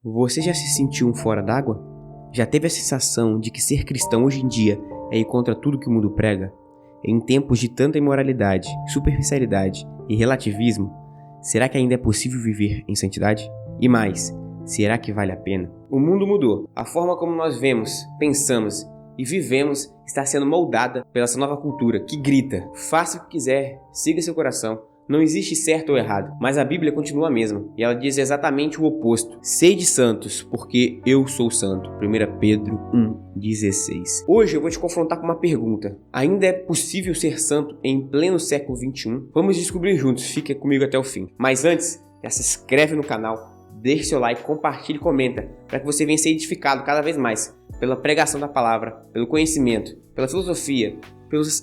Você já se sentiu um fora d'água? Já teve a sensação de que ser cristão hoje em dia é ir contra tudo que o mundo prega? Em tempos de tanta imoralidade, superficialidade e relativismo, será que ainda é possível viver em santidade? E mais, será que vale a pena? O mundo mudou. A forma como nós vemos, pensamos e vivemos está sendo moldada pela essa nova cultura que grita: faça o que quiser, siga seu coração. Não existe certo ou errado, mas a Bíblia continua a mesma, e ela diz exatamente o oposto. Sede santos, porque eu sou santo. 1 Pedro 1,16. Hoje eu vou te confrontar com uma pergunta. Ainda é possível ser santo em pleno século XXI? Vamos descobrir juntos, fique comigo até o fim. Mas antes, já se inscreve no canal, deixe seu like, compartilhe e comenta, para que você venha ser edificado cada vez mais pela pregação da palavra, pelo conhecimento, pela filosofia,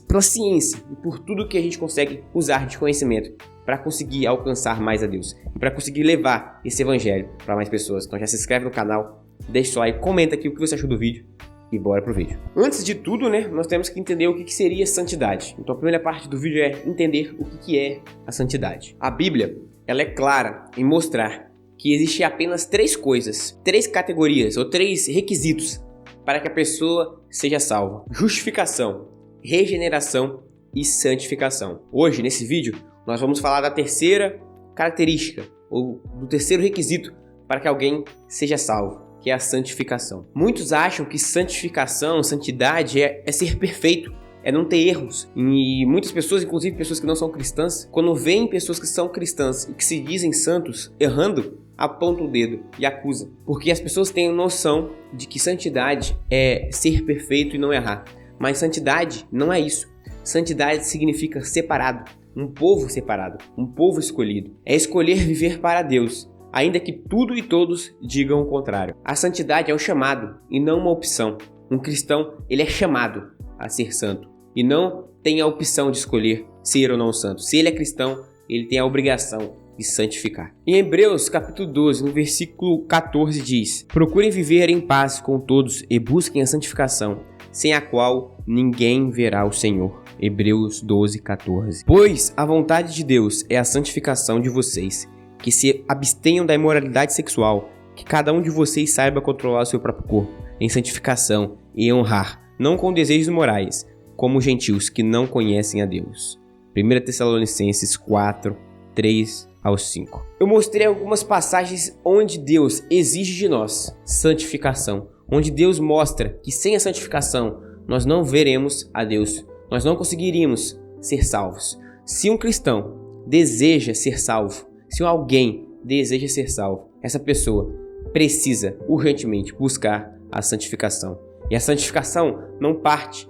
pela ciência e por tudo que a gente consegue usar de conhecimento para conseguir alcançar mais a Deus e para conseguir levar esse evangelho para mais pessoas. Então já se inscreve no canal, deixa seu like, comenta aqui o que você achou do vídeo e bora pro vídeo. Antes de tudo, nós temos que entender o que seria santidade. Então a primeira parte do vídeo é entender o que é a santidade. A Bíblia, ela é clara em mostrar que existe apenas três coisas, três categorias ou três requisitos para que a pessoa seja salva: justificação, regeneração e santificação. Hoje, nesse vídeo, nós vamos falar da terceira característica, ou do terceiro requisito para que alguém seja salvo, que é a santificação. Muitos acham que santificação, santidade é ser perfeito, é não ter erros. E muitas pessoas, inclusive pessoas que não são cristãs, quando veem pessoas que são cristãs e que se dizem santos errando, apontam o dedo e acusam. Porque as pessoas têm noção de que santidade é ser perfeito e não errar. Mas santidade não é isso. Santidade significa separado, um povo separado, um povo escolhido. É escolher viver para Deus, ainda que tudo e todos digam o contrário. A santidade é um chamado e não uma opção. Um cristão, ele é chamado a ser santo e não tem a opção de escolher ser ou não santo. Se ele é cristão, ele tem a obrigação de santificar. Em Hebreus capítulo 12, no versículo 14 diz: procurem viver em paz com todos e busquem a santificação, sem a qual ninguém verá o Senhor. Hebreus 12, 14. Pois a vontade de Deus é a santificação de vocês, que se abstenham da imoralidade sexual, que cada um de vocês saiba controlar o seu próprio corpo em santificação e honrar, não com desejos morais, como os gentios que não conhecem a Deus. 1 Tessalonicenses 4, 3 ao 5. Eu mostrei algumas passagens onde Deus exige de nós santificação, onde Deus mostra que sem a santificação nós não veremos a Deus, nós não conseguiríamos ser salvos. Se um cristão deseja ser salvo, se alguém deseja ser salvo, essa pessoa precisa urgentemente buscar a santificação. E a santificação não parte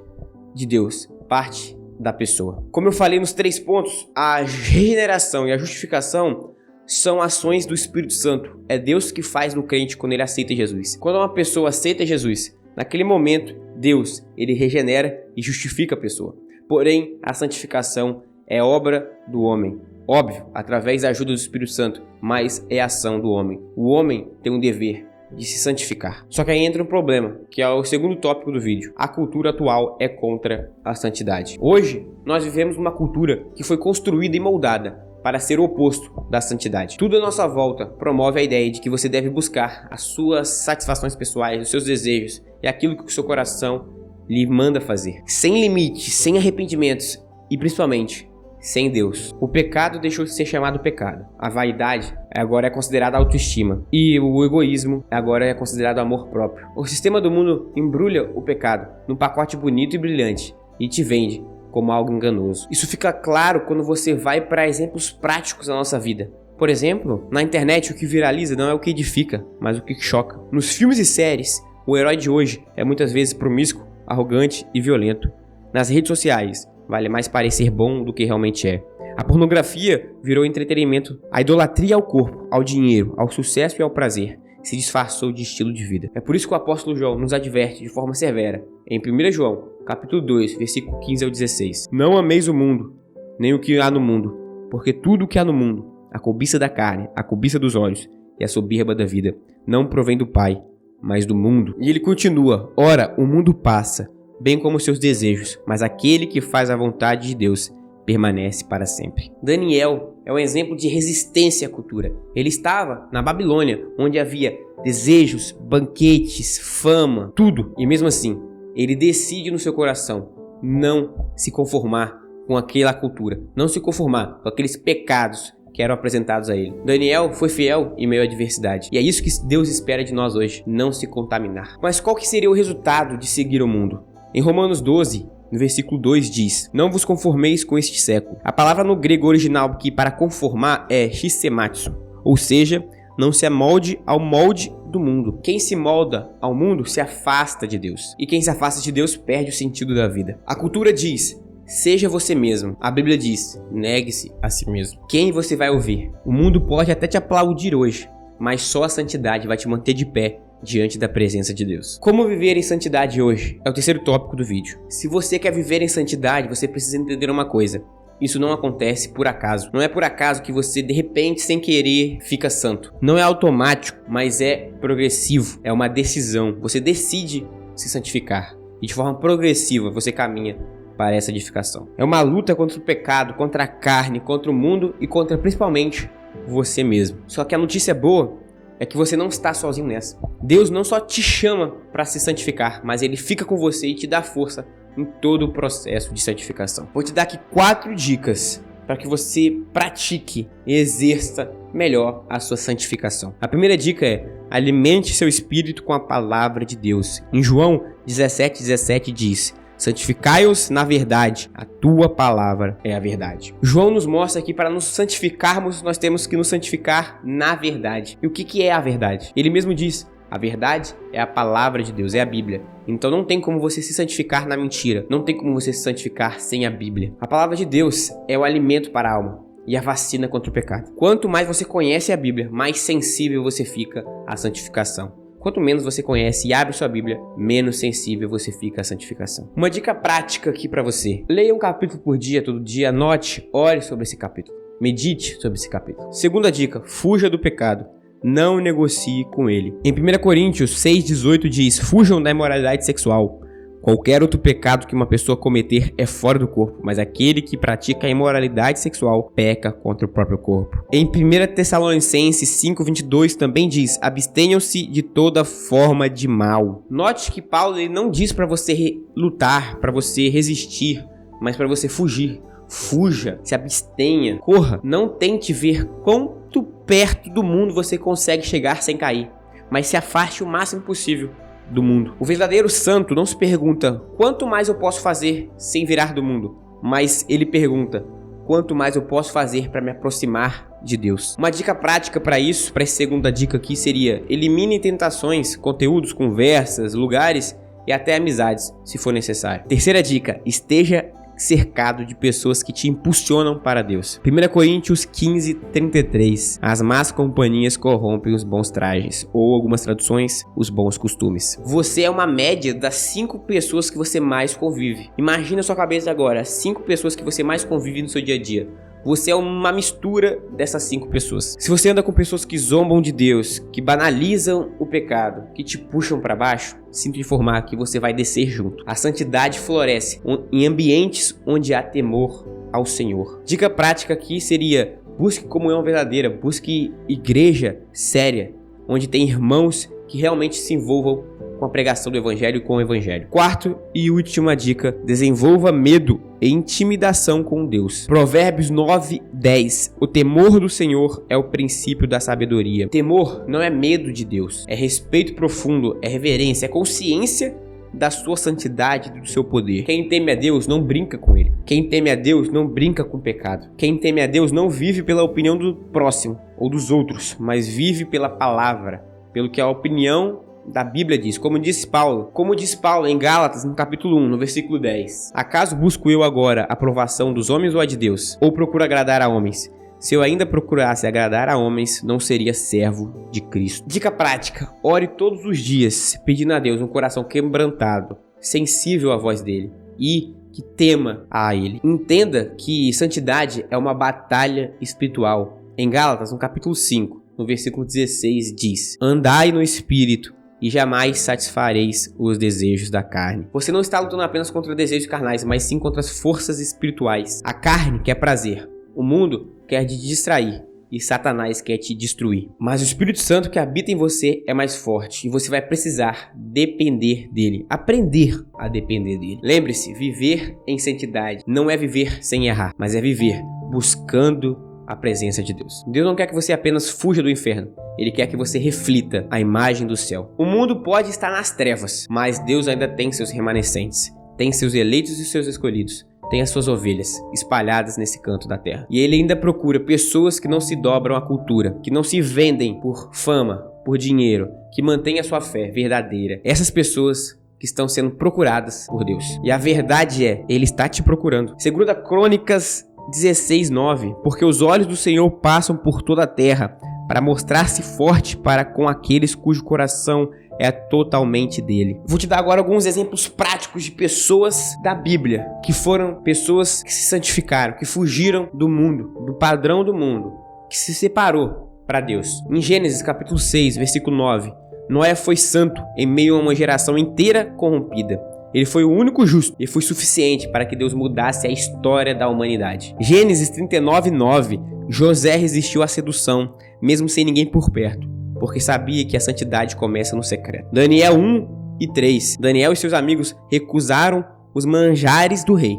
de Deus, parte da pessoa. Como eu falei nos 3 pontos, a regeneração e a justificação são ações do Espírito Santo. É Deus que faz no crente quando ele aceita Jesus. Quando uma pessoa aceita Jesus, naquele momento, Deus, ele regenera e justifica a pessoa. Porém, a santificação é obra do homem. Óbvio, através da ajuda do Espírito Santo, mas é ação do homem. O homem tem um dever de se santificar. Só que aí entra um problema, que é o segundo tópico do vídeo. A cultura atual é contra a santidade. Hoje, nós vivemos uma cultura que foi construída e moldada para ser o oposto da santidade. Tudo à nossa volta promove a ideia de que você deve buscar as suas satisfações pessoais, os seus desejos e aquilo que o seu coração lhe manda fazer. Sem limites, sem arrependimentos e principalmente sem Deus. O pecado deixou de ser chamado pecado. A vaidade agora é considerada autoestima. E o egoísmo agora é considerado amor próprio. O sistema do mundo embrulha o pecado num pacote bonito e brilhante e te vende como algo enganoso. Isso fica claro quando você vai para exemplos práticos da nossa vida. Por exemplo, na internet o que viraliza não é o que edifica, mas o que choca. Nos filmes e séries, o herói de hoje é muitas vezes promíscuo, arrogante e violento. Nas redes sociais, vale mais parecer bom do que realmente é. A pornografia virou entretenimento. A idolatria ao corpo, ao dinheiro, ao sucesso e ao prazer se disfarçou de estilo de vida. É por isso que o apóstolo João nos adverte de forma severa, em 1 João, capítulo 2, versículo 15 ao 16. Não ameis o mundo, nem o que há no mundo, porque tudo o que há no mundo, a cobiça da carne, a cobiça dos olhos e a soberba da vida, não provém do Pai, mas do mundo. E ele continua: ora, o mundo passa, bem como seus desejos, mas aquele que faz a vontade de Deus permanece para sempre. Daniel é um exemplo de resistência à cultura. Ele estava na Babilônia, onde havia desejos, banquetes, fama, tudo. E mesmo assim, ele decide no seu coração não se conformar com aquela cultura, não se conformar com aqueles pecados que eram apresentados a ele. Daniel foi fiel em meio à adversidade. E é isso que Deus espera de nós hoje, não se contaminar. Mas qual que seria o resultado de seguir o mundo? Em Romanos 12, no versículo 2 diz: não vos conformeis com este século. A palavra no grego original aqui para conformar é chisematsu, ou seja, não se amolde ao molde do mundo. Quem se molda ao mundo se afasta de Deus. E quem se afasta de Deus perde o sentido da vida. A cultura diz: seja você mesmo. A Bíblia diz: negue-se a si mesmo. Quem você vai ouvir? O mundo pode até te aplaudir hoje, mas só a santidade vai te manter de pé diante da presença de Deus. Como viver em santidade hoje? É o terceiro tópico do vídeo. Se você quer viver em santidade, você precisa entender uma coisa: isso não acontece por acaso. Não é por acaso que você, de repente, sem querer, fica santo. Não é automático, mas é progressivo. É uma decisão. Você decide se santificar. E de forma progressiva, você caminha para essa edificação. É uma luta contra o pecado, contra a carne, contra o mundo e contra, principalmente, você mesmo. Só que a notícia boa é que você não está sozinho nessa. Deus não só te chama para se santificar, mas Ele fica com você e te dá força em todo o processo de santificação. Vou te dar aqui 4 dicas para que você pratique e exerça melhor a sua santificação. A primeira dica é: alimente seu espírito com a palavra de Deus. Em João 17:17 diz: santificai-os na verdade, a tua palavra é a verdade. João nos mostra que para nos santificarmos, nós temos que nos santificar na verdade. E o que é a verdade? Ele mesmo diz: a verdade é a palavra de Deus, é a Bíblia. Então não tem como você se santificar na mentira, não tem como você se santificar sem a Bíblia. A palavra de Deus é o alimento para a alma e a vacina contra o pecado. Quanto mais você conhece a Bíblia, mais sensível você fica à santificação. Quanto menos você conhece e abre sua Bíblia, menos sensível você fica à santificação. Uma dica prática aqui para você: leia um capítulo por dia, todo dia, anote, ore sobre esse capítulo, medite sobre esse capítulo. Segunda dica: fuja do pecado, não negocie com ele. Em 1 Coríntios 6,18 diz: fujam da imoralidade sexual. Qualquer outro pecado que uma pessoa cometer é fora do corpo, mas aquele que pratica a imoralidade sexual peca contra o próprio corpo. Em 1 Tessalonicenses 5:22 também diz: abstenham-se de toda forma de mal. Note que Paulo ele não diz para você lutar, para você resistir, mas para você fugir. Fuja, se abstenha, corra. Não tente ver quanto perto do mundo você consegue chegar sem cair, mas se afaste o máximo possível do mundo. O verdadeiro santo não se pergunta: quanto mais eu posso fazer sem virar do mundo? Mas ele pergunta: quanto mais eu posso fazer para me aproximar de Deus? Uma dica prática para isso, para essa segunda dica aqui, seria: elimine tentações, conteúdos, conversas, lugares e até amizades, se for necessário. Terceira dica: esteja cercado de pessoas que te impulsionam para Deus. 1 Coríntios 15:33. As más companhias corrompem os bons trajes, ou algumas traduções, os bons costumes. Você é uma média das 5 pessoas que você mais convive. Imagina a sua cabeça agora, 5 pessoas que você mais convive no seu dia a dia. Você é uma mistura dessas 5 pessoas. Se você anda com pessoas que zombam de Deus, que banalizam o pecado, que te puxam para baixo, sinto informar que você vai descer junto. A santidade floresce em ambientes onde há temor ao Senhor. Dica prática aqui seria: busque comunhão verdadeira, busque igreja séria, onde tem irmãos que realmente se envolvam com a pregação do Evangelho e com o Evangelho. Quarto e última dica: desenvolva medo e intimidação com Deus. Provérbios 9:10. O temor do Senhor é o princípio da sabedoria. Temor não é medo de Deus, é respeito profundo, é reverência, é consciência da sua santidade e do seu poder. Quem teme a Deus não brinca com ele. Quem teme a Deus não brinca com o pecado. Quem teme a Deus não vive pela opinião do próximo ou dos outros, mas vive pela palavra, pelo que a opinião da Bíblia diz. Como diz Paulo em Gálatas, no capítulo 1, no versículo 10. Acaso busco eu agora a aprovação dos homens ou a de Deus? Ou procuro agradar a homens? Se eu ainda procurasse agradar a homens, não seria servo de Cristo. Dica prática: ore todos os dias, pedindo a Deus um coração quebrantado, sensível à voz dele e que tema a ele. Entenda que santidade é uma batalha espiritual. Em Gálatas, no capítulo 5, no versículo 16, diz: andai no Espírito, e jamais satisfareis os desejos da carne. Você não está lutando apenas contra desejos carnais, mas sim contra as forças espirituais. A carne quer prazer, o mundo quer te distrair e Satanás quer te destruir. Mas o Espírito Santo que habita em você é mais forte e você vai precisar depender dele, aprender a depender dele. Lembre-se, viver em santidade não é viver sem errar, mas é viver buscando a presença de Deus. Deus não quer que você apenas fuja do inferno. Ele quer que você reflita a imagem do céu. O mundo pode estar nas trevas, mas Deus ainda tem seus remanescentes. Tem seus eleitos e seus escolhidos. Tem as suas ovelhas espalhadas nesse canto da terra. E Ele ainda procura pessoas que não se dobram à cultura, que não se vendem por fama, por dinheiro, que mantêm a sua fé verdadeira. Essas pessoas que estão sendo procuradas por Deus. E a verdade é, Ele está te procurando. Segundo Crônicas 16:9, porque os olhos do Senhor passam por toda a terra para mostrar-se forte para com aqueles cujo coração é totalmente dele. Vou te dar agora alguns exemplos práticos de pessoas da Bíblia, que foram pessoas que se santificaram, que fugiram do mundo, do padrão do mundo, que se separou para Deus. Em Gênesis capítulo 6, versículo 9, Noé foi santo em meio a uma geração inteira corrompida. Ele foi o único justo e foi suficiente para que Deus mudasse a história da humanidade. Gênesis 39:9, José resistiu à sedução, mesmo sem ninguém por perto, porque sabia que a santidade começa no secreto. Daniel 1:3, Daniel e seus amigos recusaram os manjares do rei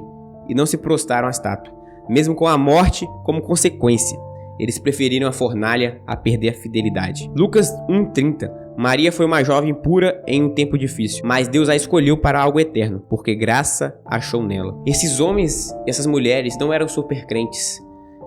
e não se prostraram à estátua, mesmo com a morte como consequência. Eles preferiram a fornalha a perder a fidelidade. Lucas 1:30, Maria foi uma jovem pura em um tempo difícil, mas Deus a escolheu para algo eterno, porque graça achou nela. Esses homens e essas mulheres não eram super crentes,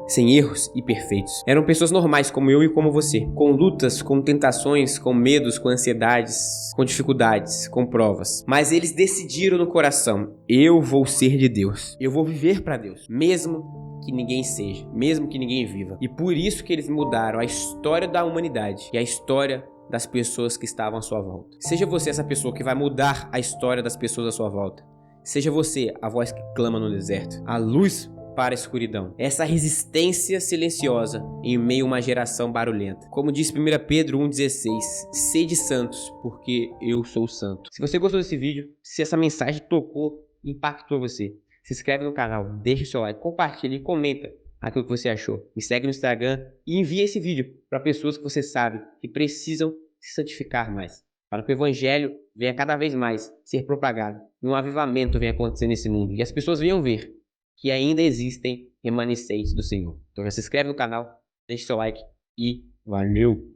sem erros e perfeitos. Eram pessoas normais como eu e como você, com lutas, com tentações, com medos, com ansiedades, com dificuldades, com provas. Mas eles decidiram no coração, eu vou ser de Deus, eu vou viver para Deus, mesmo que ninguém seja, mesmo que ninguém viva. E por isso que eles mudaram a história da humanidade e a história das pessoas que estavam à sua volta. Seja você essa pessoa que vai mudar a história das pessoas à sua volta. Seja você a voz que clama no deserto, a luz para a escuridão. Essa resistência silenciosa em meio a uma geração barulhenta. Como diz 1 Pedro 1,16, sede santos, porque eu sou santo. Se você gostou desse vídeo, se essa mensagem tocou, impactou você, se inscreve no canal, deixa o seu like, compartilha e comenta aquilo que você achou. Me segue no Instagram e envia esse vídeo para pessoas que você sabe que precisam se santificar mais, para que o evangelho venha cada vez mais ser propagado e um avivamento venha acontecer nesse mundo e as pessoas venham ver que ainda existem remanescentes do Senhor. Então já se inscreve no canal, deixa o seu like e valeu!